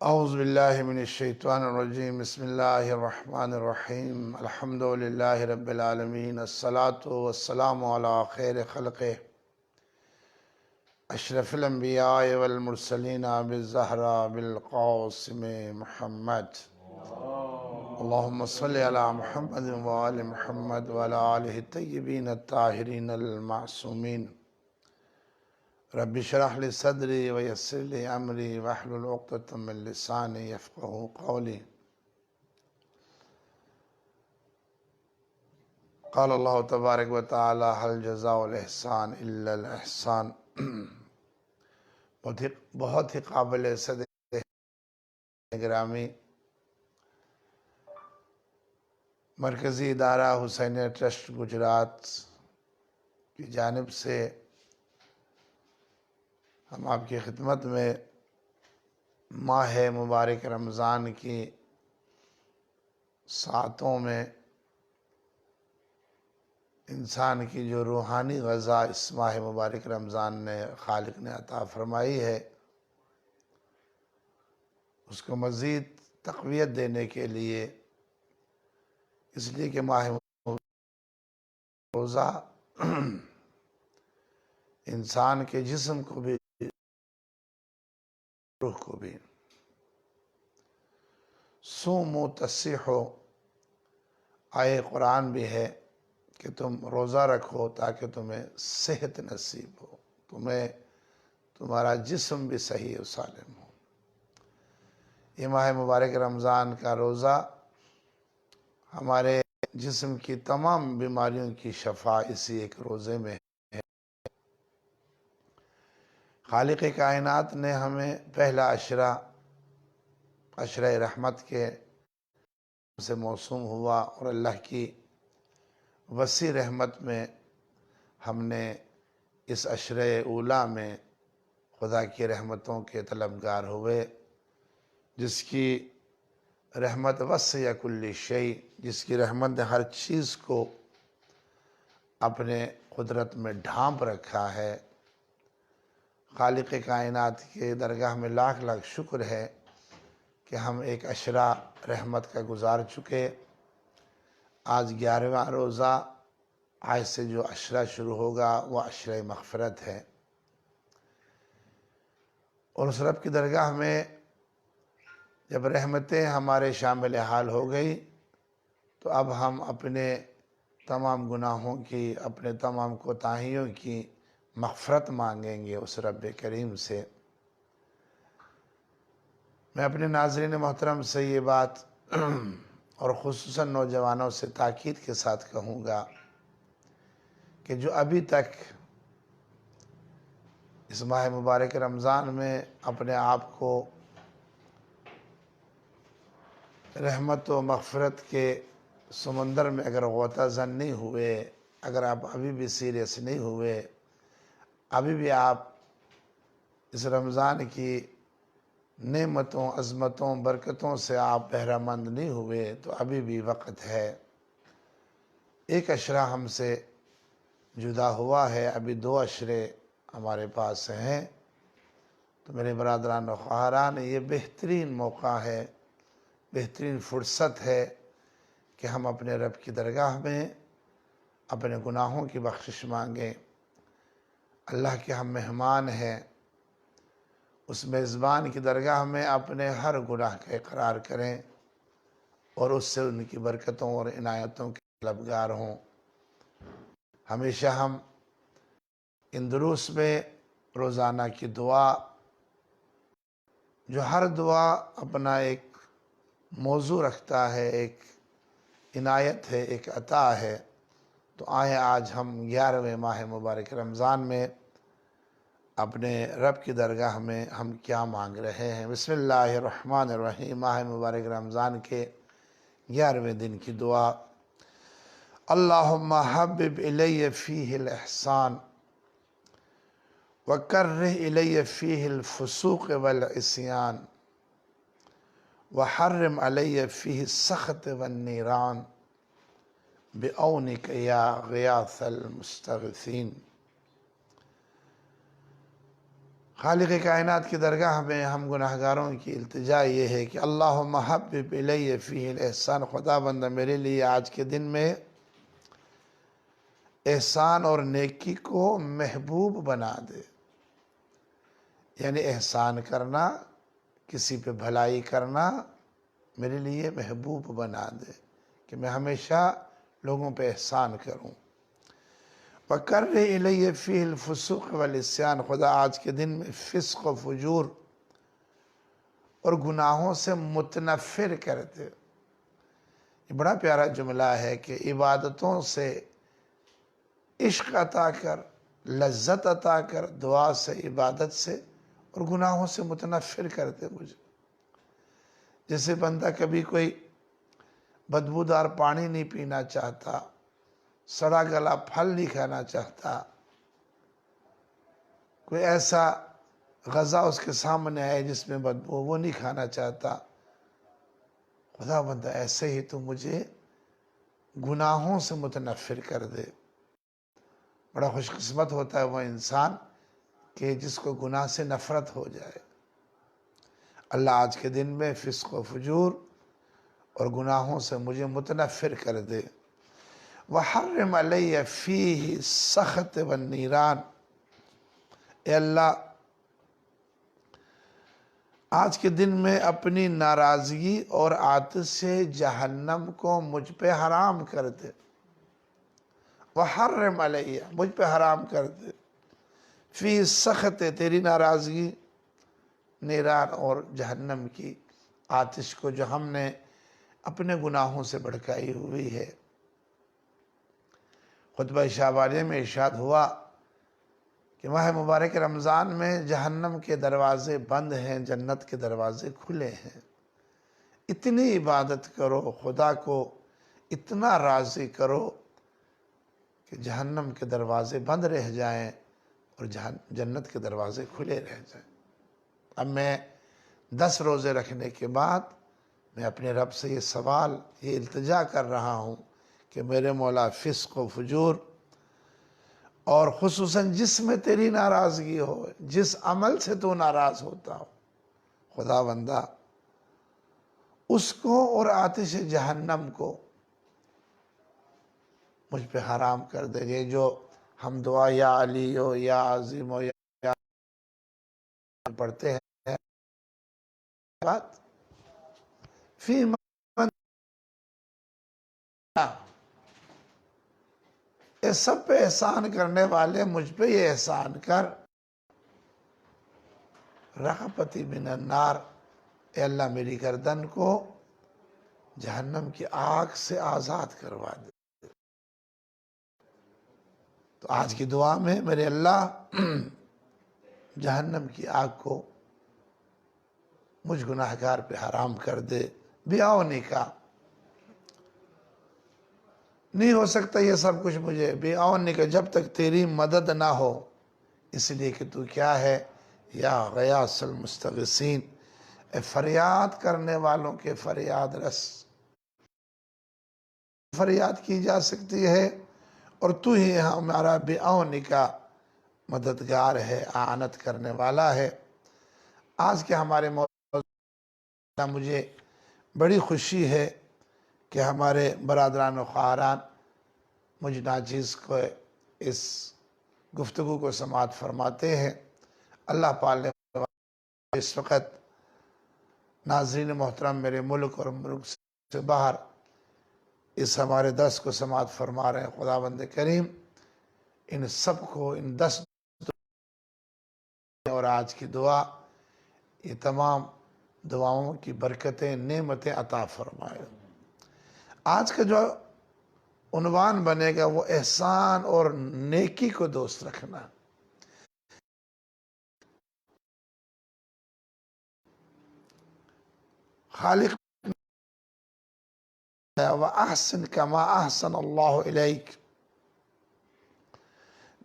اعوذ باللہ من الشیطان الرجیم بسم اللہ الرحمن الرحیم الحمد للہ رب العالمین الصلاة والسلام علی خیر خلقہ اشرف الانبیاء والمرسلین بالزہرا بالقاسم محمد اللہم صلی علی محمد وآل محمد وعلی آلہ الطیبین الطاہرین المعصومین رب اشرح لی صدری ویسر لی امری واحلل عقدۃ من لسانی یفقہوا قولی قال اللہ تبارک و تعالی هل جزاء الاحسان الا الاحسان۔ بہت ہی قابل صدر گرامی، مرکزی ادارہ حسینیہ ٹرسٹ گجرات کی جانب سے ہم آپ کی خدمت میں ماہ مبارک رمضان کی ساعتوں میں انسان کی جو روحانی غذا اس ماہ مبارک رمضان نے خالق نے عطا فرمائی ہے، اس کو مزید تقویت دینے کے لیے، اس لیے کہ ماہ روزہ انسان کے جسم کو بھی روح کو بھی صوموا تصحوا، آیے قرآن بھی ہے کہ تم روزہ رکھو تاکہ تمہیں صحت نصیب ہو، تمہارا جسم بھی صحیح و سالم ہو۔ یہ ماہ مبارک رمضان کا روزہ ہمارے جسم کی تمام بیماریوں کی شفا اسی ایک روزے میں ہے۔ خالق کائنات نے ہمیں پہلا عشرہ رحمت کے سے موسوم ہوا، اور اللہ کی وسیع رحمت میں ہم نے اس عشرہ اولیٰ میں خدا کی رحمتوں کے طلبگار ہوئے، جس کی رحمت وسع کل شیء، جس کی رحمت نے ہر چیز کو اپنے قدرت میں ڈھانپ رکھا ہے۔ خالق کائنات کے درگاہ میں لاکھ لاکھ شکر ہے کہ ہم ایک عشرہ رحمت کا گزار چکے۔ آج 11واں روزہ، آج سے جو عشرہ شروع ہوگا وہ عشرہ مغفرت ہے، اور اس رب کی درگاہ میں جب رحمتیں ہمارے شامل حال ہو گئی تو اب ہم اپنے تمام گناہوں کی، اپنے تمام کوتاہیوں کی مغفرت مانگیں گے اس رب کریم سے۔ میں اپنے ناظرین محترم سے یہ بات اور خصوصاً نوجوانوں سے تاکید کے ساتھ کہوں گا کہ جو ابھی تک اس ماہ مبارک رمضان میں اپنے آپ کو رحمت و مغفرت کے سمندر میں اگر غوطہ زن نہیں ہوئے، اگر آپ ابھی بھی سیریس نہیں ہوئے، ابھی بھی آپ اس رمضان کی نعمتوں، عظمتوں، برکتوں سے آپ بہرہ مند نہیں ہوئے، تو ابھی بھی وقت ہے۔ ایک عشرہ ہم سے جدا ہوا ہے، ابھی 2 عشرے ہمارے پاس ہیں، تو میرے برادران و خواہران، یہ بہترین موقع ہے، بہترین فرصت ہے کہ ہم اپنے رب کی درگاہ میں اپنے گناہوں کی بخشش مانگیں۔ اللہ کے ہم مہمان ہیں، اس میزبان کی درگاہ میں اپنے ہر گناہ کا اقرار کریں اور اس سے ان کی برکتوں اور عنایتوں کے طلبگار ہوں۔ ہمیشہ ہم ان دروس میں روزانہ کی دعا، جو ہر دعا اپنا ایک موضوع رکھتا ہے، ایک عنایت ہے، ایک عطا ہے، تو آئیں آج ہم 11ویں ماہ مبارک رمضان میں اپنے رب کی درگاہ میں ہم کیا مانگ رہے ہیں۔ بسم اللہ الرحمن الرحیم، ماہ مبارک رمضان کے 11ویں دن کی دعا۔ اللہم حبب الی فیہ الاحسان وکرہ الی فیہ الفسوق والعصیان وحرم علی فیہ السخط والنیران بعونک یا غیاث المستغیثین۔ خالق کائنات کی درگاہ میں ہم گناہگاروں کی التجا یہ ہے کہ اللہم حبب الی فیہ الاحسان، خدا بندہ میرے لیے آج کے دن میں احسان اور نیکی کو محبوب بنا دے، یعنی احسان کرنا، کسی پہ بھلائی کرنا میرے لیے محبوب بنا دے کہ میں ہمیشہ لوگوں پہ احسان کروں۔ وَكَرِّ إِلَيَّ فِيهِ الْفُسُوقَ وَالْعِصْيَانَ، خدا آج کے دن میں فسق و فجور اور گناہوں سے متنفر کر دے۔ یہ بڑا پیارا جملہ ہے کہ عبادتوں سے عشق عطا کر، لذت عطا کر، دعا سے، عبادت سے، اور گناہوں سے متنفر کر دے مجھے۔ جیسے بندہ کبھی کوئی بدبودار پانی نہیں پینا چاہتا، سڑا گلا پھل نہیں کھانا چاہتا، کوئی ایسا غذا اس کے سامنے آئے جس میں بدبو، وہ نہیں کھانا چاہتا، خدا بندہ ایسے ہی تو مجھے گناہوں سے متنفر کر دے۔ بڑا خوش قسمت ہوتا ہے وہ انسان کہ جس کو گناہ سے نفرت ہو جائے۔ اللہ آج کے دن میں فسق و فجور اور گناہوں سے مجھے متنفر کر دے۔ وَحَرِّمْ عَلَيَّ فِيهِ السَّخْطَ وَالنِّيرَانَ، اے اللہ آج کے دن میں اپنی ناراضگی اور آتش جہنم کو مجھ پہ حرام کر دے۔ وَحَرِّمْ عَلَيَّ، مجھ پہ حرام کر دے، فِيهِ السَّخْطَ، تیری ناراضگی، نیران اور جہنم کی آتش کو جو ہم نے اپنے گناہوں سے بھڑکائی ہوئی ہے۔ خطبہ شعبانیہ میں ارشاد ہوا کہ ماہ مبارک رمضان میں جہنم کے دروازے بند ہیں، جنت کے دروازے کھلے ہیں۔ اتنی عبادت کرو، خدا کو اتنا راضی کرو کہ جہنم کے دروازے بند رہ جائیں اور جنت کے دروازے کھلے رہ جائیں۔ اب میں 10 روزے رکھنے کے بعد میں اپنے رب سے یہ سوال، یہ التجا کر رہا ہوں کہ میرے مولا فسق و فجور اور خصوصاً جس میں تیری ناراضگی ہو، جس عمل سے تو ناراض ہوتا ہو، خدا بندہ اس کو اور آتش جہنم کو مجھ پہ حرام کر دے۔ یہ جو ہم دعا یا علی ہو، یا عظیم ہو، یا پڑھتے ہیں، بات فی من، یہ سب پہ احسان کرنے والے مجھ پہ یہ احسان کر۔ رغبتی من النار، اے اللہ میری گردن کو جہنم کی آگ سے آزاد کروا دے۔ تو آج کی دعا میں میرے اللہ جہنم کی آگ کو مجھ گناہگار پہ حرام کر دے۔ بیاؤ نکاح نہیں ہو سکتا یہ سب کچھ مجھے، بیاؤ نکاح جب تک تیری مدد نہ ہو، اس لیے کہ تو کیا ہے، یا غیاث المستغیثین، اے فریاد کرنے والوں کے فریاد رس، فریاد کی جا سکتی ہے اور تو ہی ہمارا بیاؤ کا مددگار ہے، اعانت کرنے والا ہے۔ آج کے ہمارے موضوع مجھے بڑی خوشی ہے کہ ہمارے برادران و خواہران مجھ ناچیز کو اس گفتگو کو سماعت فرماتے ہیں۔ اللہ پاک نے اس وقت ناظرین محترم میرے ملک اور ملک سے باہر اس ہمارے درس کو سماعت فرما رہے ہیں، خداوند کریم ان سب کو، ان 10 اور آج کی دعا، یہ تمام دعاؤں کی برکتیں، نعمتیں عطا فرمائے۔ آج کا جو عنوان بنے گا وہ احسان اور نیکی کو دوست رکھنا۔ خالق وَأَحْسِنْ كَمَا أَحْسَنَ اللَّهُ إِلَيْكَ،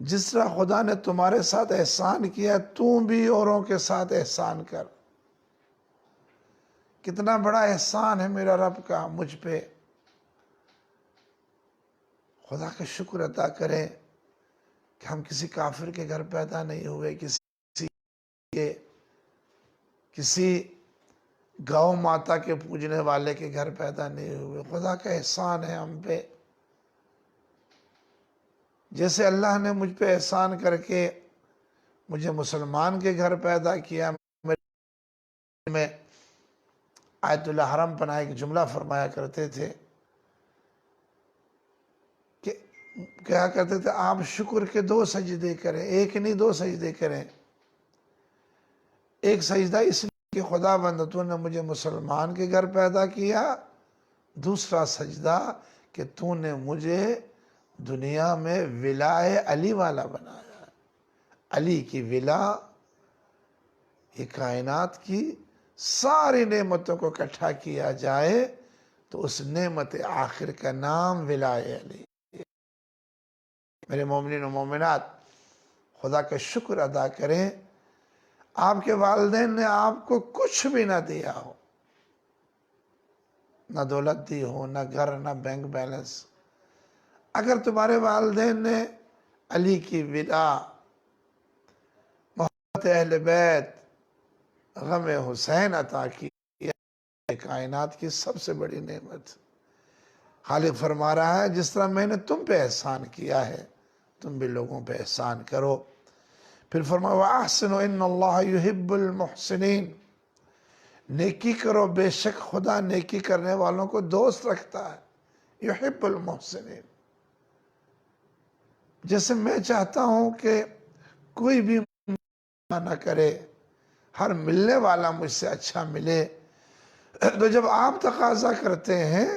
جس طرح خدا نے تمہارے ساتھ احسان کیا تم بھی اوروں کے ساتھ احسان کر۔ کتنا بڑا احسان ہے میرا رب کا مجھ پہ، خدا کا شکر ادا کریں کہ ہم کسی کافر کے گھر پیدا نہیں ہوئے، کسی کہ کسی گاؤ ماتا کے پوجنے والے کے گھر پیدا نہیں ہوئے. خدا کا احسان ہے ہم پہ. جیسے اللہ نے مجھ پہ احسان کر کے مجھے مسلمان کے گھر پیدا کیا. میں آیت اللہ حرم پناہ ایک جملہ فرمایا کرتے تھے کہ کیا کرتے تھے آپ شکر کے 2 سجدے کریں، ایک نہیں 2 سجدے کریں. ایک سجدہ اس لیے کہ خدا بند تو نے مجھے مسلمان کے گھر پیدا کیا. دوسرا سجدہ کہ تو نے مجھے دنیا میں ولائے علی والا بنایا. علی کی ولا یہ کائنات کی ساری نعمتوں کو اکٹھا کیا جائے تو اس نعمت آخر کا نام ولائے علی. میرے مومنین و مومنات، خدا کا شکر ادا کریں. آپ کے والدین نے آپ کو کچھ بھی نہ دیا ہو، نہ دولت دی ہو، نہ گھر، نہ بینک بیلنس. اگر تمہارے والدین نے علی کی ولا، محبت اہل بیت، غم حسین عطا کی، کائنات کی سب سے بڑی نعمت. خالق فرما رہا ہے جس طرح میں نے تم پہ احسان کیا ہے تم بھی لوگوں پہ احسان کرو. پھر فرمایا وَأَحْسِنُوا إِنَّ اللَّهَ يُحِبُّ الْمُحْسِنِينَ. نیکی کرو، بے شک خدا نیکی کرنے والوں کو دوست رکھتا ہے. يُحِبُّ الْمُحْسِنِينَ. جیسے میں چاہتا ہوں کہ کوئی بھی نہ کرے، ہر ملنے والا مجھ سے اچھا ملے، تو جب آپ تقاضا کرتے ہیں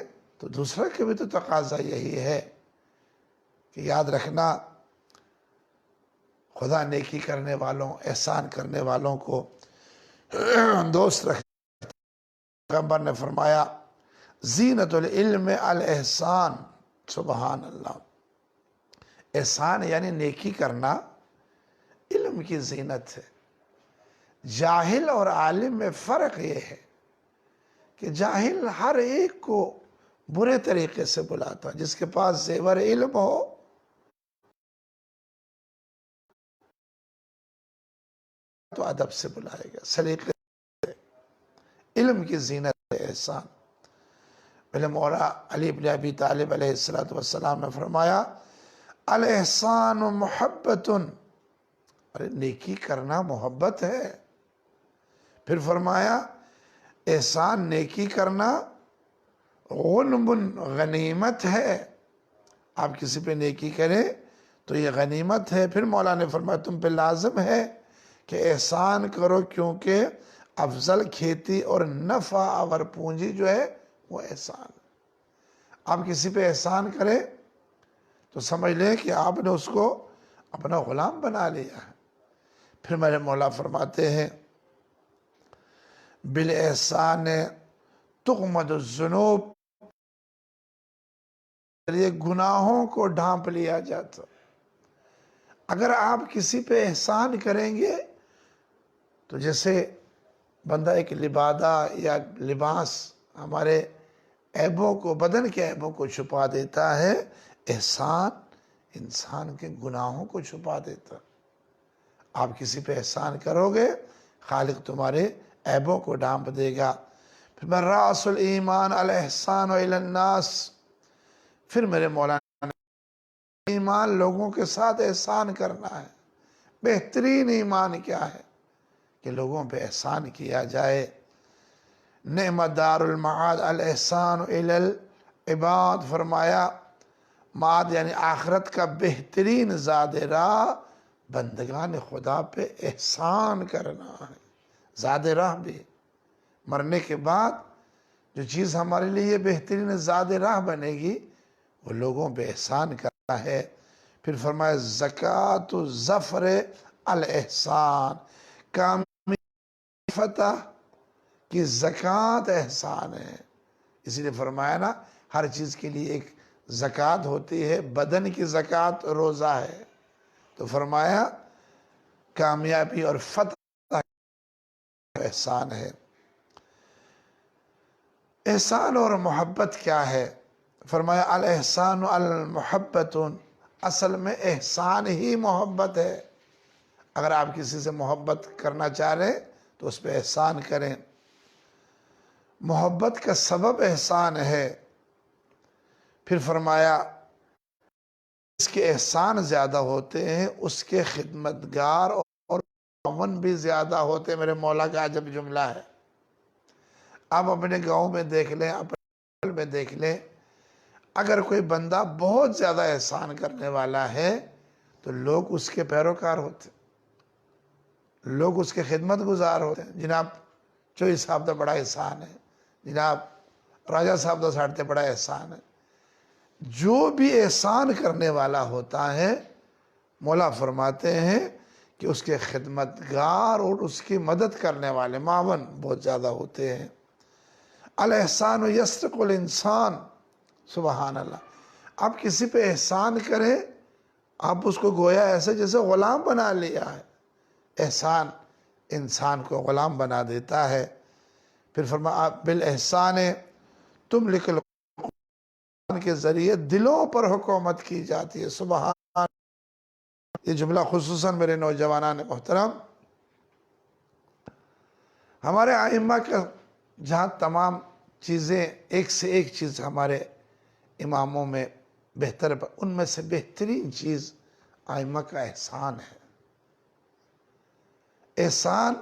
تو دوسرا کے بھی تو تقاضا یہی ہے کہ یاد رکھنا خدا نیکی کرنے والوں، احسان کرنے والوں کو دوست رکھتا. پیغمبر نے فرمایا زینت العلم الاحسان. سبحان اللہ. احسان یعنی نیکی کرنا علم کی زینت ہے. جاہل اور عالم میں فرق یہ ہے کہ جاہل ہر ایک کو برے طریقے سے بلاتا. جس کے پاس زیور علم ہو تو ادب سے بلائے گا، سلیقے سے. علم کی زینت ہے احسان. پہلے مولا علی بن ابی طالب علیہ السلام نے فرمایا الاحسان محبت. ارے نیکی کرنا محبت ہے. پھر فرمایا احسان نیکی کرنا غنم غنیمت ہے. آپ کسی پہ نیکی کریں تو یہ غنیمت ہے. پھر مولا نے فرمایا تم پہ لازم ہے کہ احسان کرو کیونکہ افضل کھیتی اور نفع آور پونجی جو ہے وہ احسان. آپ کسی پہ احسان کریں تو سمجھ لیں کہ آپ نے اس کو اپنا غلام بنا لیا ہے. پھر میرے مولا فرماتے ہیں بالاحسان تغمد الذنوب. یہ گناہوں کو ڈھانپ لیا جاتا. اگر آپ کسی پہ احسان کریں گے تو جیسے بندہ ایک لبادہ یا لباس ہمارے عیبوں کو، بدن کے عیبوں کو چھپا دیتا ہے، احسان انسان کے گناہوں کو چھپا دیتا. آپ کسی پہ احسان کرو گے خالق تمہارے عیبوں کو ڈھانپ دے گا. پھر میں راس الایمان الاحسان الی الناس. پھر میرے مولانا نے ایمان لوگوں کے ساتھ احسان کرنا ہے. بہترین ایمان کیا ہے کہ لوگوں پہ احسان کیا جائے. نعمت دار المعاد الاحسان الی العباد. فرمایا معاد یعنی آخرت کا بہترین زاد راہ بندگان خدا پہ احسان کرنا ہے. زاد راہ بھی مرنے کے بعد جو چیز ہمارے لیے یہ بہترین زاد راہ بنے گی وہ لوگوں پہ احسان کرنا ہے. پھر فرمایا زکوٰۃ الظفر الاحسان. کامیابی فتح کی زکوٰۃ احسان ہے. اسی لیے فرمایا نا ہر چیز کے لیے ایک زکوٰۃ ہوتی ہے. بدن کی زکوٰۃ روزہ ہے. تو فرمایا کامیابی اور فتح احسان ہے. احسان اور محبت کیا ہے؟ فرمایا الاحسان المحبت. اصل میں احسان ہی محبت ہے. اگر آپ کسی سے محبت کرنا چاہ رہے ہیں تو اس پہ احسان کریں. محبت کا سبب احسان ہے. پھر فرمایا اس کے احسان زیادہ ہوتے ہیں اس کے خدمتگار اور معاون بھی زیادہ ہوتے ہیں. میرے مولا کا عجب جملہ ہے. آپ اپنے گاؤں میں دیکھ لیں، اپنے ملک میں دیکھ لیں، اگر کوئی بندہ بہت زیادہ احسان کرنے والا ہے تو لوگ اس کے پیروکار ہوتے ہیں، لوگ اس کے خدمت گزار ہوتے ہیں. جناب چوئی صاحب دا بڑا احسان ہے، جناب راجہ صاحب دا ساڑھتے بڑا احسان ہے. جو بھی احسان کرنے والا ہوتا ہے مولا فرماتے ہیں کہ اس کے خدمتگار اور اس کی مدد کرنے والے معاون بہت زیادہ ہوتے ہیں. الاحسان یسرق الانسان. سبحان اللہ. آپ کسی پہ احسان کریں، آپ اس کو گویا ایسے جیسے غلام بنا لیا ہے. احسان انسان کو غلام بنا دیتا ہے. پھر فرمایا بالاحسان تم لکھ کے ذریعے دلوں پر حکومت کی جاتی ہے. سبحان. یہ جملہ خصوصاً میرے نوجوانان محترم، ہمارے ائمہ کا جہاں تمام چیزیں ایک سے ایک چیز ہمارے اماموں میں بہتر، ان میں سے بہترین چیز ائمہ کا احسان ہے. احسان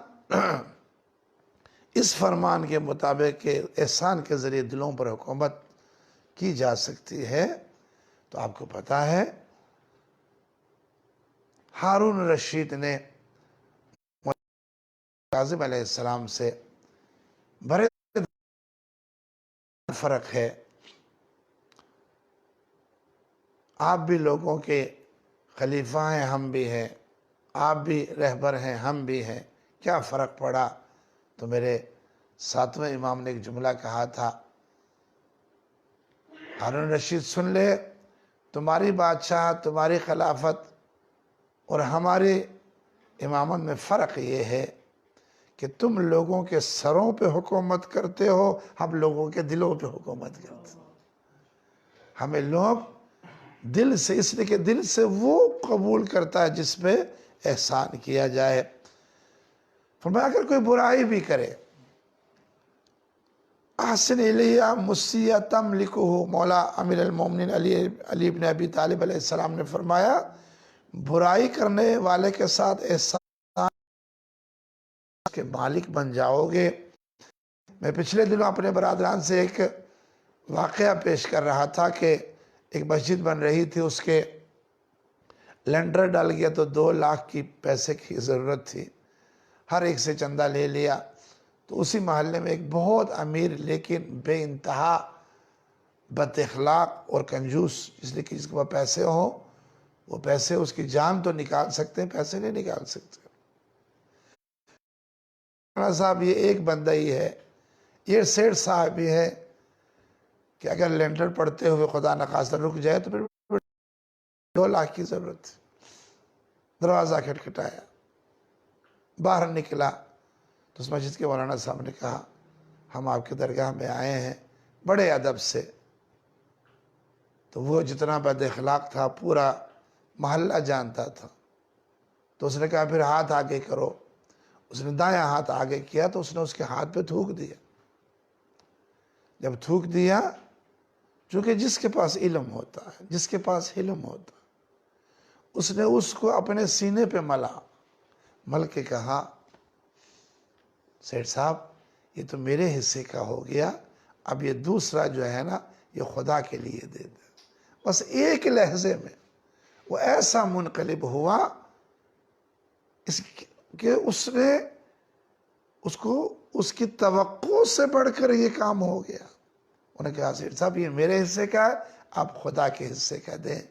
اس فرمان کے مطابق کہ احسان کے ذریعے دلوں پر حکومت کی جا سکتی ہے. تو آپ کو پتا ہے ہارون رشید نے کاظم علیہ السلام سے بڑے فرق ہے. آپ بھی لوگوں کے خلیفہ ہیں، ہم بھی ہیں، آپ بھی رہبر ہیں، ہم بھی ہیں، کیا فرق پڑا؟ تو میرے ساتویں امام نے ایک جملہ کہا تھا، ہارون رشید سن لے، تمہاری بادشاہ، تمہاری خلافت اور ہمارے امامت میں فرق یہ ہے کہ تم لوگوں کے سروں پہ حکومت کرتے ہو، ہم لوگوں کے دلوں پہ حکومت کرتے ہیں. ہمیں لوگ دل سے، اس لیے کہ دل سے وہ قبول کرتا ہے جس پہ احسان کیا جائے. فرمایا اگر کوئی برائی بھی کرے، احسن الیہ مسیئتم لکھو. مولا امیر المومنین علی بن ابی طالب علیہ السلام نے فرمایا برائی کرنے والے کے ساتھ احسان کے مالک بن جاؤ گے. میں پچھلے دنوں اپنے برادران سے ایک واقعہ پیش کر رہا تھا کہ ایک مسجد بن رہی تھی، اس کے لینڈر ڈال گیا تو 2 لاکھ کی پیسے کی ضرورت تھی. ہر ایک سے چندہ لے لیا. تو اسی محلے میں ایک بہت امیر لیکن بے انتہا بد اخلاق اور کنجوس، اس لیے کہ جس کے پاس پیسے ہوں وہ پیسے اس کی جان تو نکال سکتے ہیں، پیسے نہیں نکال سکتے. صاحب یہ ایک بندہ ہی ہے، یہ سیٹھ صاحب ہی ہے کہ اگر لینڈر پڑتے ہوئے خدا نخواستہ رک جائے تو پھر 2 لاکھ کی ضرورت تھی. دروازہ کھٹکھٹایا، باہر نکلا تو اس مسجد کے مولانا صاحب نے کہا ہم آپ کے درگاہ میں آئے ہیں، بڑے ادب سے. تو وہ جتنا بد اخلاق تھا پورا محلہ جانتا تھا. تو اس نے کہا پھر ہاتھ آگے کرو. اس نے دایاں ہاتھ آگے کیا تو اس نے اس کے ہاتھ پہ تھوک دیا. جب تھوک دیا، چونکہ جس کے پاس علم ہوتا ہے، جس کے پاس علم ہوتا ہے، اس نے اس کو اپنے سینے پہ مل کے کہا سیٹھ صاحب یہ تو میرے حصے کا ہو گیا، اب یہ دوسرا جو ہے نا یہ خدا کے لیے دے دے. بس ایک لحظے میں وہ ایسا منقلب ہوا کہ اس نے اس کی توقع سے بڑھ کر یہ کام ہو گیا. انہوں نے کہا سیٹھ صاحب یہ میرے حصے کا ہے، آپ خدا کے حصے کا دیں.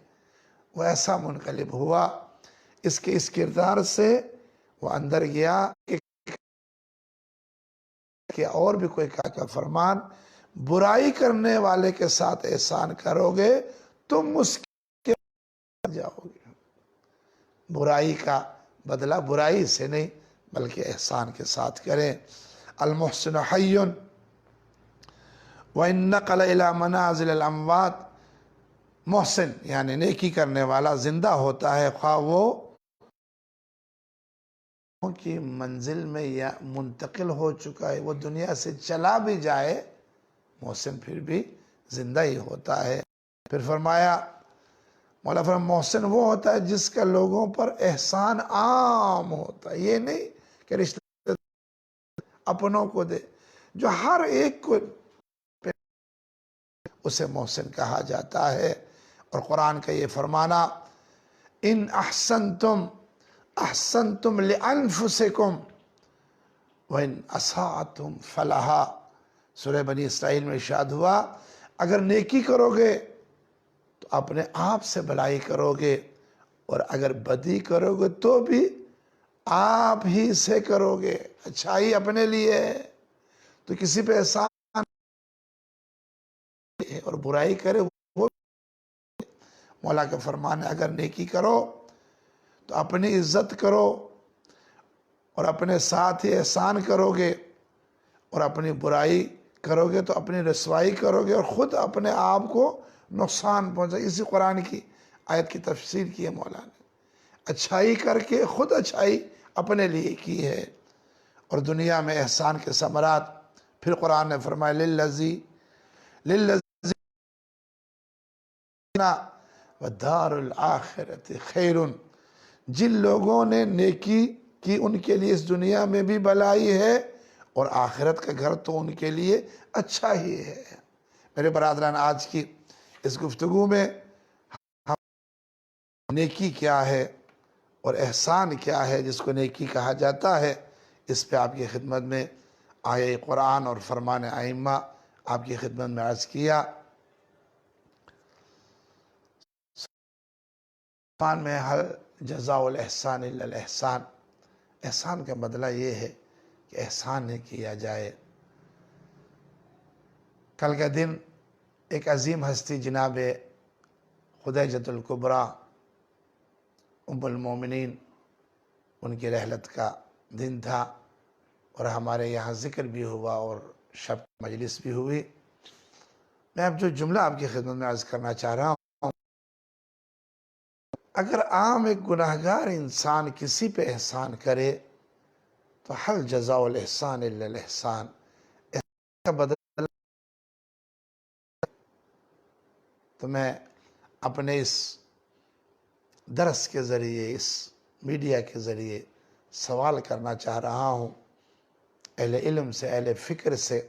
وہ ایسا منقلب ہوا اس کے اس کردار سے، وہ اندر گیا کہ اور بھی کوئی کا فرمان، برائی کرنے والے کے ساتھ احسان کرو گے تم اس کے جاؤ گے. برائی کا بدلہ برائی سے نہیں بلکہ احسان کے ساتھ کریں. المحسن حی وَإِن نَقَلَ إِلَى مَنَازِلِ الْأَمْوَاتِ. محسن یعنی نیکی کرنے والا زندہ ہوتا ہے، خواہ وہ کی منزل میں یا منتقل ہو چکا ہے، وہ دنیا سے چلا بھی جائے، محسن پھر بھی زندہ ہی ہوتا ہے۔ پھر فرمایا، مولا فرمایا محسن وہ ہوتا ہے جس کا لوگوں پر احسان عام ہوتا ہے، یہ نہیں کہ رشتہ اپنوں کو دے، جو ہر ایک کو اسے محسن کہا جاتا ہے۔ اور قرآن کا یہ فرمانا، ان احسنتم احسنتم لانفسکم وان اساءتم فلہا، سورہ بنی اسرائیل میں ارشاد ہوا، اگر نیکی کرو گے تو اپنے آپ سے بھلائی کرو گے، اور اگر بدی کرو گے تو بھی آپ ہی سے کرو گے، اچھائی اپنے لیے ہے۔ تو کسی پہ احسان اور برائی کرے وہ، مولا کا فرمان ہے اگر نیکی کرو تو اپنی عزت کرو، اور اپنے ساتھ ہی احسان کرو گے، اور اپنی برائی کرو گے تو اپنی رسوائی کرو گے، اور خود اپنے آپ کو نقصان پہنچا۔ اسی قرآن کی آیت کی تفسیر کی ہے مولا نے، اچھائی کر کے خود اچھائی اپنے لیے کی ہے۔ اور دنیا میں احسان کے ثمرات پھر قرآن نے فرمایا للذین ودار الآخرت خیر، جن لوگوں نے نیکی کی ان کے لیے اس دنیا میں بھی بھلائی ہے، اور آخرت کا گھر تو ان کے لیے اچھا ہی ہے۔ میرے برادران، آج کی اس گفتگو میں نیکی کیا ہے اور احسان کیا ہے جس کو نیکی کہا جاتا ہے، اس پہ آپ کی خدمت میں آیہ قرآن اور فرمان ائمہ آپ کی خدمت میں عرض کیا۔ قرآن میں ہر جزاء الاحسان الا الاحسان، احسان کا بدلہ یہ ہے کہ احسان نہیں کیا جائے۔ کل کا دن ایک عظیم ہستی جناب خدیجۃ الکبریٰ ام المومنین، ان کی رحلت کا دن تھا، اور ہمارے یہاں ذکر بھی ہوا اور شب مجلس بھی ہوئی۔ میں اب جو جملہ آپ کی خدمت میں عرض کرنا چاہ رہا ہوں، اگر عام ایک گناہگار انسان کسی پہ احسان کرے تو حل جزاء الاحسان الا الاحسان، احسان کا بدلہ۔ تو میں اپنے اس درس کے ذریعے، اس میڈیا کے ذریعے سوال کرنا چاہ رہا ہوں اہل علم سے، اہل فکر سے،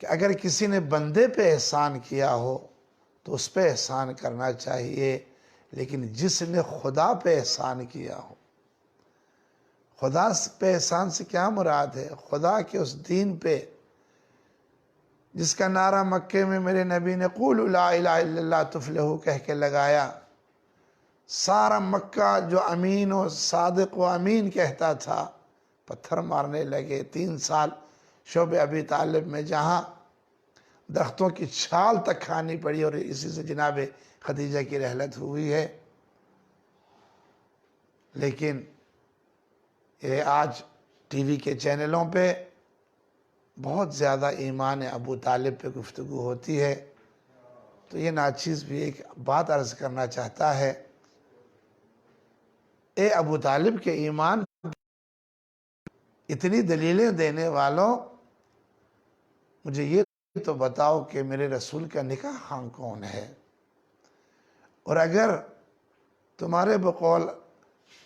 کہ اگر کسی نے بندے پہ احسان کیا ہو تو اس پہ احسان کرنا چاہیے، لیکن جس نے خدا پہ احسان کیا ہو، خدا پہ احسان سے کیا مراد ہے؟ خدا کے اس دین پہ جس کا نعرہ مکے میں میرے نبی نے قولوا لا الہ الا اللہ تفلحوا کہہ کے لگایا، سارا مکہ جو امین و صادق و امین کہتا تھا، پتھر مارنے لگے۔ 3 سال شعب ابی طالب میں جہاں درختوں کی چھال تک کھانی پڑی، اور اسی سے جناب خدیجہ کی رحلت ہوئی ہے۔ لیکن یہ آج ٹی وی کے چینلوں پہ بہت زیادہ ایمان ابو طالب پہ گفتگو ہوتی ہے، تو یہ ناچیز بھی ایک بات عرض کرنا چاہتا ہے، اے ابو طالب کے ایمان اتنی دلیلیں دینے والوں، مجھے یہ تو بتاؤ کہ میرے رسول کا نکاح خواہ کون ہے؟ اور اگر تمہارے بقول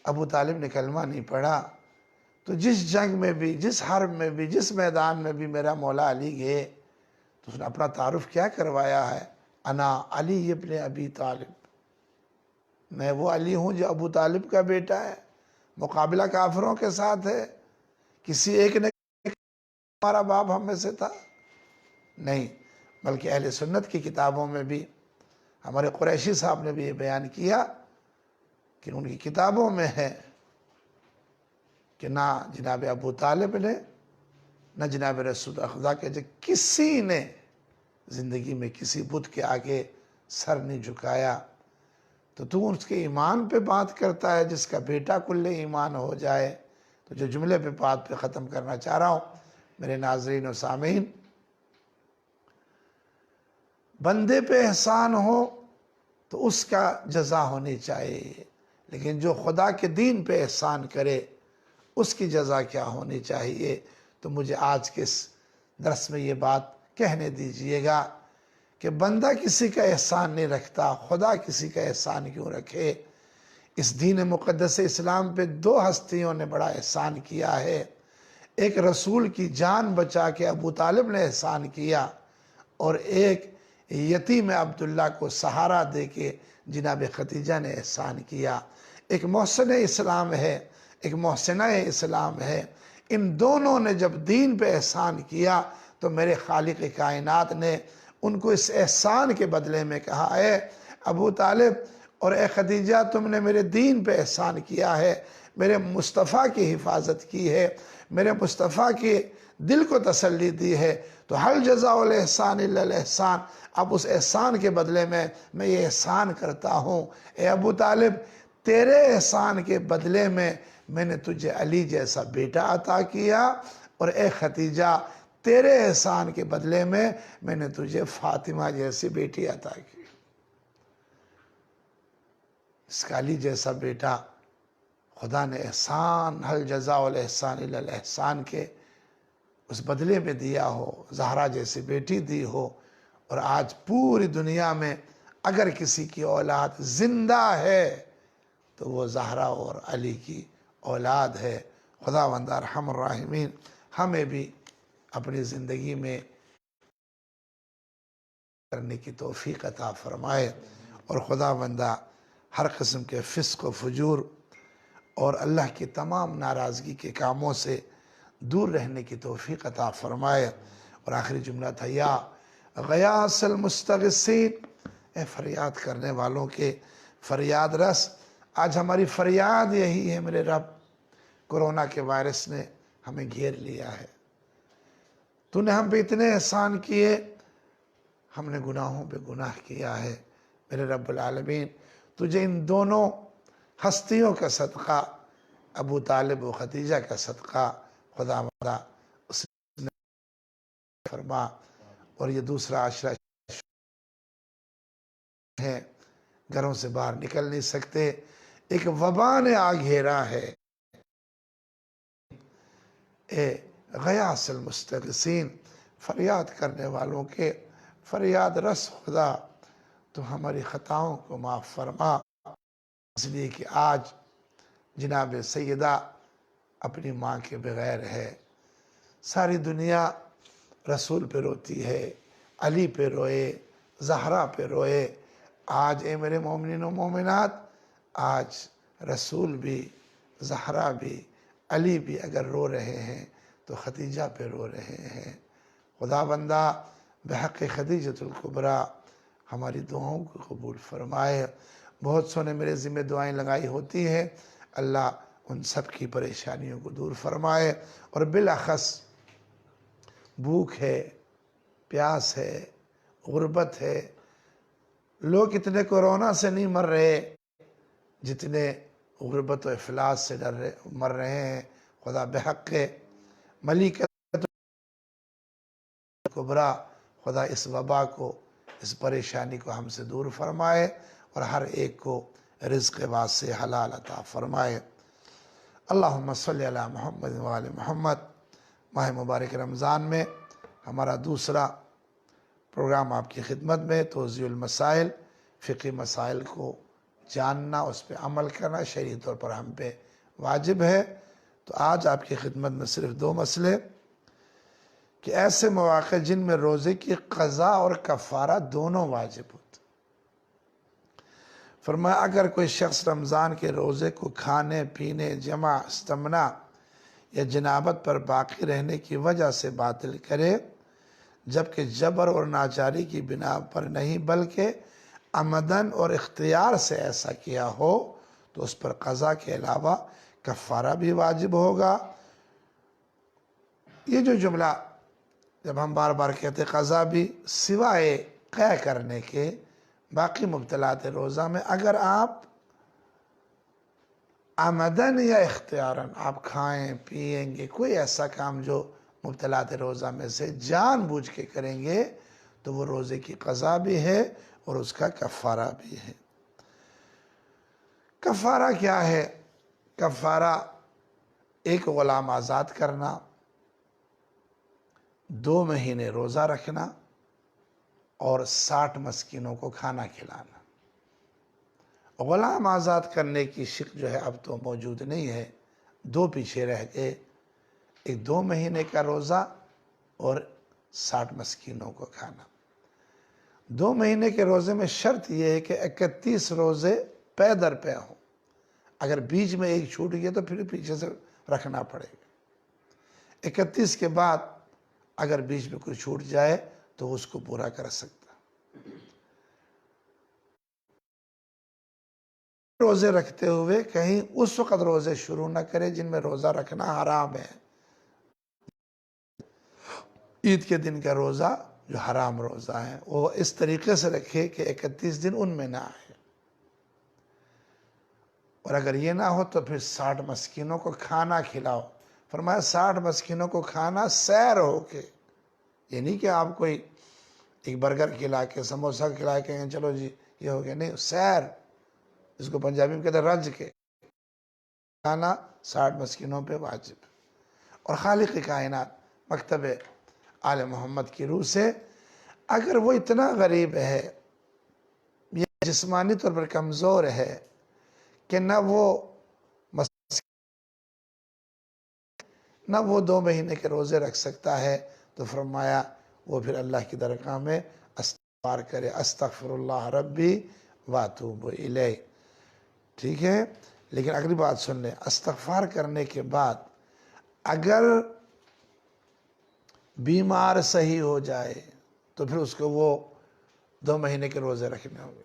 ابو طالب نے کلمہ نہیں پڑھا، تو جس جنگ میں بھی، جس حرب میں بھی، جس میدان میں بھی میرا مولا علی گئے تو اس نے اپنا تعارف کیا کروایا ہے؟ انا علی ابن ابی طالب، میں وہ علی ہوں جو ابو طالب کا بیٹا ہے۔ مقابلہ کافروں کے ساتھ ہے، کسی ایک نے ہمارا باپ ہم میں سے تھا، نہیں، بلکہ اہل سنت کی کتابوں میں بھی ہمارے قریشی صاحب نے بھی یہ بیان کیا کہ ان کی کتابوں میں ہے کہ نہ جناب ابو طالب نے، نہ جناب رسول خدا کے کسی نے زندگی میں کسی بت کے آگے سر نہیں جھکایا۔ تو اس کے ایمان پہ بات کرتا ہے جس کا بیٹا کل ایمان ہو جائے۔ تو جو جملے پہ بات پہ ختم کرنا چاہ رہا ہوں میرے ناظرین و سامعین، بندے پہ احسان ہو تو اس کا جزا ہونی چاہیے، لیکن جو خدا کے دین پہ احسان کرے اس کی جزا کیا ہونی چاہیے؟ تو مجھے آج کے اس درس میں یہ بات کہنے دیجئے گا کہ بندہ کسی کا احسان نہیں رکھتا، خدا کسی کا احسان کیوں رکھے؟ اس دین مقدس اسلام پہ دو ہستیوں نے بڑا احسان کیا ہے۔ ایک رسول کی جان بچا کے ابو طالب نے احسان کیا، اور ایک یتیم عبداللہ کو سہارا دے کے جناب خدیجہ نے احسان کیا۔ ایک محسن اسلام ہے، ایک محسنہ اسلام ہے۔ ان دونوں نے جب دین پہ احسان کیا تو میرے خالق کائنات نے ان کو اس احسان کے بدلے میں کہا، اے ابو طالب اور اے خدیجہ، تم نے میرے دین پہ احسان کیا ہے، میرے مصطفیٰ کی حفاظت کی ہے، میرے مصطفیٰ کے دل کو تسلی دی ہے، تو حل جزاء الاحسان الا الاحسان، اب اس احسان کے بدلے میں یہ احسان کرتا ہوں۔ اے ابو طالب، تیرے احسان کے بدلے میں نے تجھے علی جیسا بیٹا عطا کیا، اور اے خدیجہ، تیرے احسان کے بدلے میں نے تجھے فاطمہ جیسی بیٹی عطا کی۔ اس کا علی جیسا بیٹا خدا نے احسان، حل جزاء الاحسان الا الاحسان کے اس بدلے میں دیا ہو، زہرا جیسی بیٹی دی ہو، اور آج پوری دنیا میں اگر کسی کی اولاد زندہ ہے تو وہ زہرا اور علی کی اولاد ہے۔ خداوند ارحم الراحمین ہمیں بھی اپنی زندگی میں کرنے کی توفیق عطا فرمائے، اور خداوندہ ہر قسم کے فسق و فجور اور اللہ کی تمام ناراضگی کے کاموں سے دور رہنے کی توفیق عطا فرمائے۔ اور آخری جملہ تھا، یا غیاث المستغیثین، اے فریاد کرنے والوں کے فریاد رس۔ آج ہماری فریاد یہی ہے، میرے رب، کورونا کے وائرس نے ہمیں گھیر لیا ہے، تو نے ہم پہ اتنے احسان کیے، ہم نے گناہوں پہ گناہ کیا ہے۔ میرے رب العالمین، تجھے ان دونوں ہستیوں کا صدقہ، ابو طالب و خدیجہ کا صدقہ، خدا مدہ اس نے فرما۔ اور یہ دوسرا عشرہ ہے، گھروں سے باہر نکل نہیں سکتے، ایک وبا نے آ گھیرا ہے۔ اے غیاث المستغیثین، فریاد کرنے والوں کے فریاد رس خدا، تو ہماری خطاؤں کو معاف فرما، اس لیے کہ آج جناب سیدہ اپنی ماں کے بغیر ہے۔ ساری دنیا رسول پہ روتی ہے، علی پہ روئے، زہرا پہ روئے۔ آج اے میرے مومنین و مومنات، آج رسول بھی، زہرا بھی، علی بھی اگر رو رہے ہیں تو خدیجہ پہ رو رہے ہیں۔ خدا بندہ بحق خدیجۃ الکبریٰ ہماری دعاؤں کو قبول فرمائے۔ بہت سو نے میرے ذمہ دعائیں لگائی ہوتی ہیں، اللہ ان سب کی پریشانیوں کو دور فرمائے، اور بالاخص بھوک ہے، پیاس ہے، غربت ہے۔ لوگ اتنے کورونا سے نہیں مر رہے جتنے غربت و افلاس سے مر رہے ہیں۔ خدا بحق ملکۃ کبریٰ، خدا اس وبا کو، اس پریشانی کو ہم سے دور فرمائے، اور ہر ایک کو رزق واسع حلال عطا فرمائے۔ اللہم صلی علی محمد وآل محمد۔ ماہ مبارک رمضان میں ہمارا دوسرا پروگرام آپ کی خدمت میں، توضیح المسائل، فقہی مسائل کو جاننا، اس پہ عمل کرنا شرعی طور پر ہم پہ واجب ہے۔ تو آج آپ کی خدمت میں صرف دو مسئلے، کہ ایسے مواقع جن میں روزے کی قضا اور کفارہ دونوں واجب ہوتے۔ فرمایا اگر کوئی شخص رمضان کے روزے کو کھانے پینے، جمع استمنا یا جنابت پر باقی رہنے کی وجہ سے باطل کرے، جبکہ جبر اور ناچاری کی بنا پر نہیں بلکہ عمدن اور اختیار سے ایسا کیا ہو، تو اس پر قضا کے علاوہ کفارہ بھی واجب ہوگا۔ یہ جو جملہ جب ہم بار بار کہتے قضا بھی، سوائے قے کرنے کے باقی مبطلات روزہ میں اگر آپ عمدن یا اختیاراً آپ کھائیں پیئیں گے، کوئی ایسا کام جو مبطلات روزہ میں سے جان بوجھ کے کریں گے، تو وہ روزے کی قضا بھی ہے اور اس کا کفارہ بھی ہے۔ کفارہ کیا ہے؟ کفارہ ایک غلام آزاد کرنا، 2 مہینے روزہ رکھنا اور 60 مسکینوں کو کھانا کھلانا۔ غلام آزاد کرنے کی شک جو ہے اب تو موجود نہیں ہے، 2 پیچھے رہ گئے، ایک 2 مہینے کا روزہ اور 60 مسکینوں کو کھانا۔ 2 مہینے کے روزے میں شرط یہ ہے کہ 31 روزے پے در پے ہوں، اگر بیچ میں ایک چھوٹ گیا تو پھر پیچھے سے رکھنا پڑے گا۔ 31 کے بعد اگر بیچ میں کوئی چھوٹ جائے تو اس کو پورا کر سکتا۔ روزے رکھتے ہوئے کہیں اس وقت روزے شروع نہ کرے جن میں روزہ رکھنا حرام ہے۔ عید کے دن کا روزہ جو حرام روزہ ہے وہ اس طریقے سے رکھے کہ 31 دن ان میں نہ آئے، اور اگر یہ نہ ہو تو پھر 60 مسکینوں کو کھانا کھلاؤ۔ فرمایا 60 مسکینوں کو کھانا سیر ہو کے، یہ نہیں کہ آپ کوئی ایک برگر کھلا کے سموسہ کھلا کے چلو جی یہ ہو گیا، نہیں، سیر، اس کو پنجابی میں کہتے ہیں رج کے کھانا 60 مسکینوں پہ واجب۔ اور خالق کائنات مکتب آل محمد کی روح سے اگر وہ اتنا غریب ہے یا جسمانی طور پر کمزور ہے کہ نہ وہ 2 مہینے کے روزے رکھ سکتا ہے، تو فرمایا وہ پھر اللہ کی درگاہ میں استغفار کرے، استغفر اللہ ربی واتوب الیہ، ٹھیک ہے؟ لیکن اگلی بات سن لیں، استغفار کرنے کے بعد اگر بیمار صحیح ہو جائے تو پھر اس کو وہ 2 مہینے کے روزے رکھنے ہوں گے۔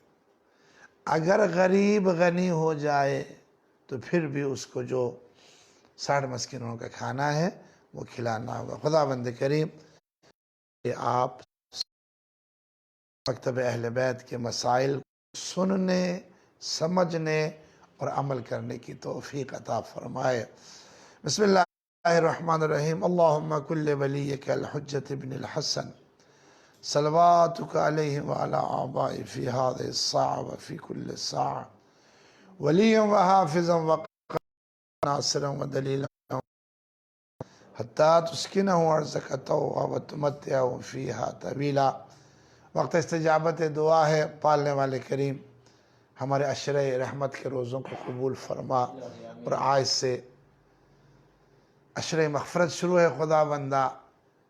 اگر غریب غنی ہو جائے تو پھر بھی اس کو جو 60 مسکینوں کا کھانا ہے وہ کھلانا ہوگا۔ خداوند کریم کہ آپ مکتب اہل بیت کے مسائل سننے، سمجھنے اور عمل کرنے کی توفیق عطا فرمائے۔ بسم اللہ الرحمن الرحیم۔ اللہم کل ولیک الحجت ابن الحسن صلواتک علیہ وعلی آبائی فی هذه الساعة وفی کل ساعة ولیا وحافظا وناصرا ودلیلا حتی تسکنہ ارضک طوعا وتمتعہ فیہا طویلا۔ وقت استجابت دعا ہے، پالنے والے کریم ہمارے عشرہ رحمت کے روزوں کو قبول فرما، اور آج سے عشرہ مغفرت شروع ہے، خدا بندہ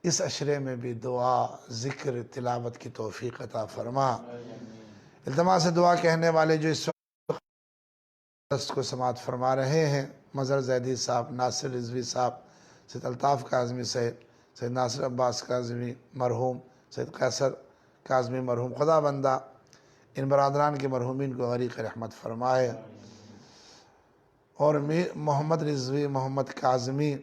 اس عشرے میں بھی دعا، ذکر، تلاوت کی توفیق عطا فرما۔ التماس دعا کہنے والے جو اس وقت کو سماعت فرما رہے ہیں، مظہر زیدی صاحب، ناصر رضوی صاحب، سید الطاف کاظمی صاحب، سید ناصر عباس کاظمی مرحوم، سید قیصر کاظمی مرحوم، خدا بندہ ان برادران کے مرحومین کو غریق رحمت فرمائے، اور محمد رضوی، محمد کاظمی،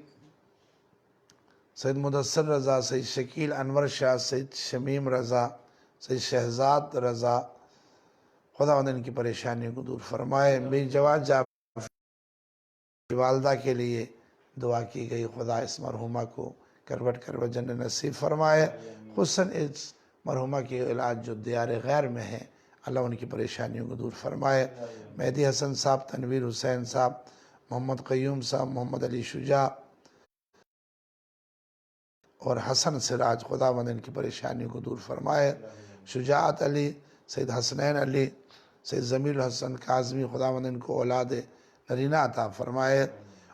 سید مدثر رضا، سید شکیل انور شاہ، سید شمیم رضا، سید شہزاد رضا، خداوند ان کی پریشانیوں کو دور فرمائے۔ میری جواد جعفری والدہ کے لیے دعا کی گئی، خدا اس مرحومہ کو کروٹ کروٹ جنت نصیب فرمائے، خصوصاً اس مرحومہ کی علاج جو دیار غیر میں ہے، اللہ ان کی پریشانیوں کو دور فرمائے۔ مہدی حسن صاحب، تنویر حسین صاحب، محمد قیوم صاحب، محمد علی شجاع اور حسن سراج، خداوند ان کی پریشانیوں کو دور فرمائے۔ شجاعت علی، سید حسنین علی، سید ضمیل الحسن کاظمی، خداوند ان کو اولاد نرینہ عطا فرمائے،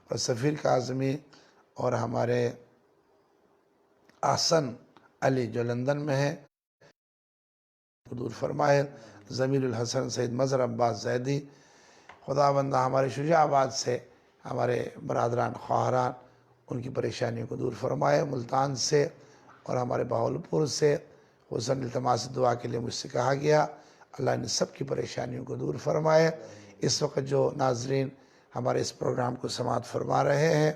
اور سفیر کاظمی اور ہمارے احسن علی جو لندن میں ہے کو دور فرمائے۔ ضمیل الحسن، سید مظہر عباس زیدی، خداوند ہمارے شجاع آباد سے ہمارے برادران خواہران ان کی پریشانیوں کو دور فرمائے، ملتان سے اور ہمارے بہاولپور سے خصوصاً التماس دعا کے لیے مجھ سے کہا گیا، اللہ ان سب کی پریشانیوں کو دور فرمائے۔ اس وقت جو ناظرین ہمارے اس پروگرام کو سماعت فرما رہے ہیں،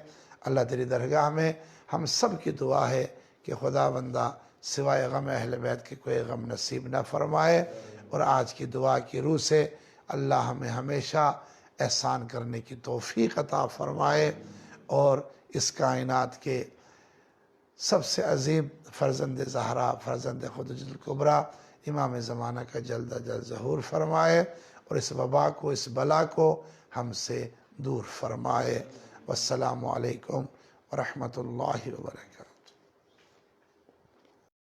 اللہ تیری درگاہ میں ہم سب کی دعا ہے کہ خداوندہ سوائے غم اہل بیت کے کوئی غم نصیب نہ فرمائے، اور آج کی دعا کی روح سے اللہ ہمیں ہمیشہ احسان کرنے کی توفیق عطا فرمائے، اور اس کائنات کے سب سے عظیم فرزند زہرا، فرزند خدیجہ الکبریٰ، امام زمانہ کا جلد از جلد ظہور فرمائے، اور اس وبا کو، اس بلا کو ہم سے دور فرمائے۔ والسلام علیکم ورحمۃ اللہ وبرکاتہ۔